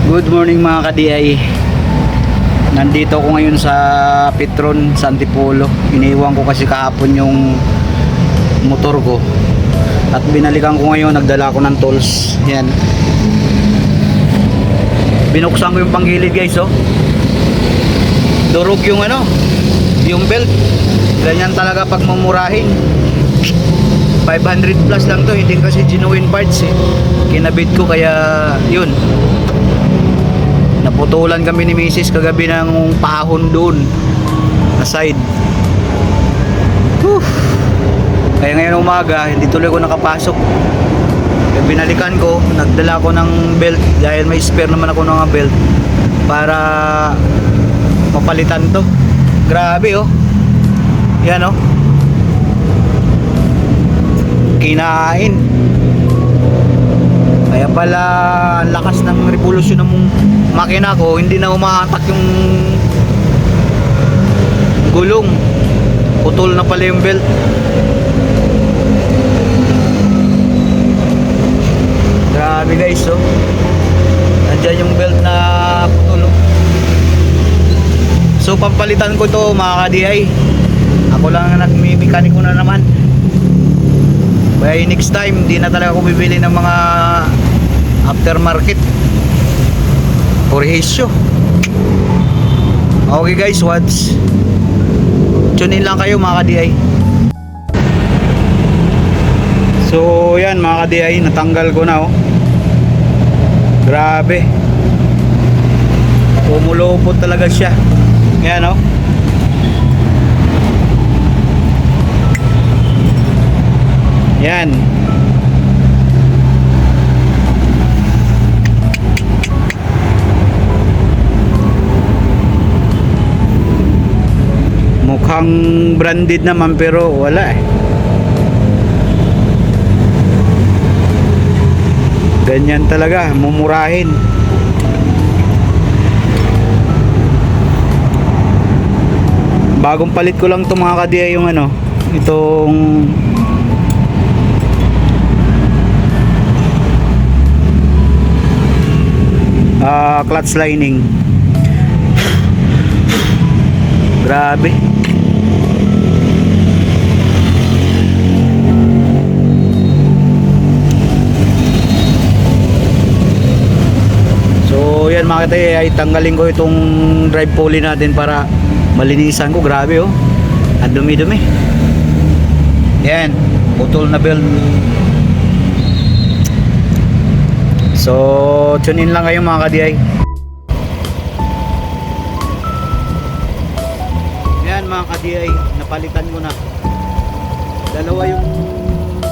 Good morning mga ka-DI. Nandito ako ngayon sa Petron, sa Antipolo. Iniwan ko kasi kahapon yung motor ko. At binalikan ko ngayon, nagdala ko ng tools. Yan. Binuksan ko yung panggilid guys, oh. Durog yung yung belt. Ganyan talaga pag mamurahin. 500 plus lang to, hindi kasi genuine parts eh. Kinabit ko kaya yun. Naputulan kami ni Mrs. kagabi ng pahon doon na side. Kaya ngayon umaga hindi tuloy ko nakapasok. Kaya binalikan ko, nagdala ko ng belt dahil may spare naman ako ng belt para mapalitan to. Grabe oh. Yan oh. Kinain. Kaya pala ang lakas ng revolusyon ng makina ko, hindi na umaatak yung gulong. Putol na pala yung belt. Grabe guys oh. Nandiyan yung belt na putol. So pampalitan ko to mga ka-DI. Ako lang ang nagmi-mekaniko na naman. Kaya next time, di na talaga ako bibili ng mga aftermarket or hisyo. Okay guys, tune in lang kayo mga ka-DI. So yan mga ka-DI, natanggal ko na oh. Grabe. Pumulupot talaga siya. Yan oh. Yan. Mukhang branded naman pero wala eh. Ganyan talaga, mumurahin. Bagong palit ko lang to mga ka-DI yung itong clutch lining. Grabe. So yan mga katay, ay tanggalin ko itong drive pulley natin para malinisan ko. Grabe oh. Ang dumi-dumi. Yan, putol na belt. So, tune in lang kayo mga ka-DI. Yan mga ka-DI, napalitan ko na. Dalawa yung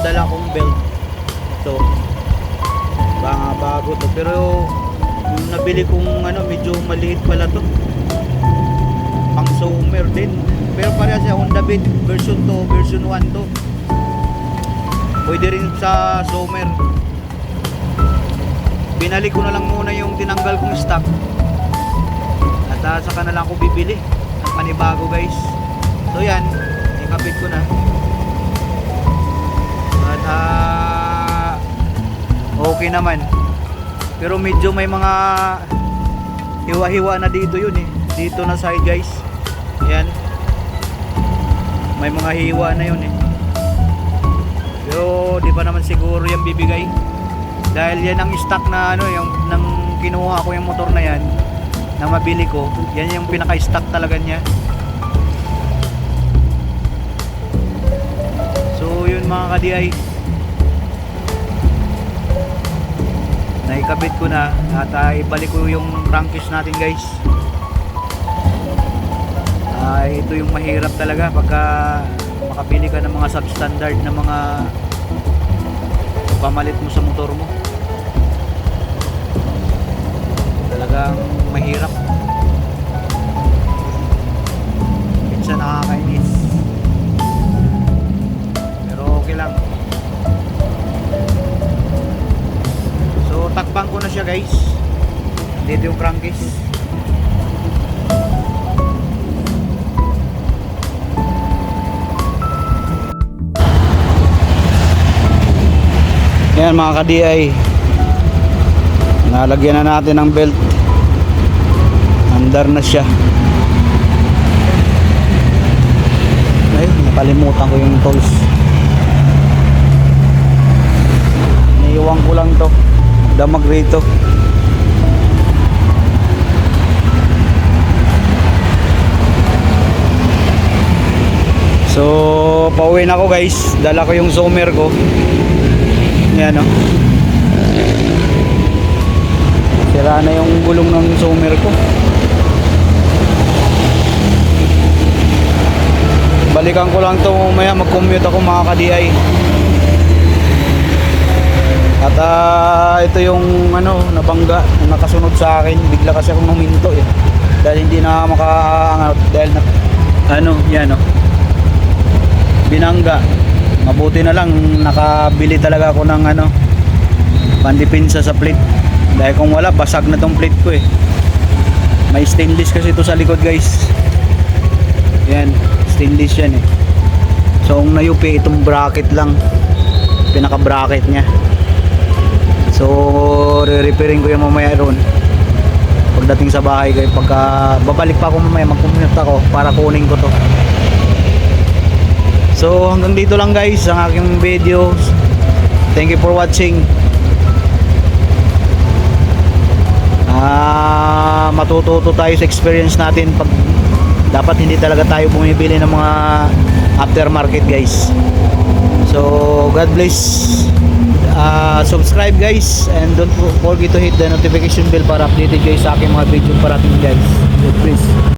dala kong belt. So, bago to. Pero, yung nabili kong medyo maliit pala to. Pang summer din. Pero parehas siya Honda Beat version 2, version 1 to. Pwede rin sa summer. Binalik ko na lang muna yung tinanggal kong stock. At saka na lang ako bibili ng panibago guys. So yan, ikabit ko na. At okay naman. Pero medyo may mga hiwa-hiwa na dito yun eh. Dito na side guys. Yan. May mga hiwa na yun eh. Pero di pa naman siguro yung bibigay. Dahil yan ang stock na yung nang kinuha ko yung motor na yan na mabili ko, yan yung pinaka-stock talaga niya. So yun mga ka-DI, naikabit ko na at ibalik ko yung crankcase natin guys. Ito yung mahirap talaga pagka makabili ka ng mga substandard na mga pamalit mo sa motor mo. Talagang mahirap. Minsan nakakainis. Pero okay lang. So takpan ko na siya guys. Dito yung crankcase. Yan mga ka-DI, Nalagyan na natin ng belt. Andar na siya. Ay, nakalimutan ko yung tools. Naiiwan ko lang to. Damag rito. So, pauwi na ako guys. Dala ko yung zoomer ko. Yan o. Sira na yung gulong ng zoomer ko. Balikan ko lang to mamaya, mag-commute ako mga ka-DI. At ito yung nabangga, yung nakasunod sa akin. Bigla kasi akong huminto eh. Dahil hindi na makaangat dahil yan o. Binangga. Mabuti na lang nakabili talaga ako ng pandipinsa sa plate. Dahil kung wala, basag na tong plate ko eh. May stainless kasi ito sa likod guys. Yan, stainless yan eh. So ang nayupi itong bracket lang, pinaka bracket nya. So re-repairing ko yung mamaya ron pagdating sa bahay guys. Pagka babalik pa ako mamaya, mag-commute ako para kunin ko to. So hanggang dito lang guys ang aking video. Thank you for watching. Matututo tayo sa experience natin pag dapat hindi talaga tayo bumibili ng mga aftermarket guys. So God bless. Subscribe guys and don't forget to hit the notification bell para updated guys sa aking mga video parating guys. God bless.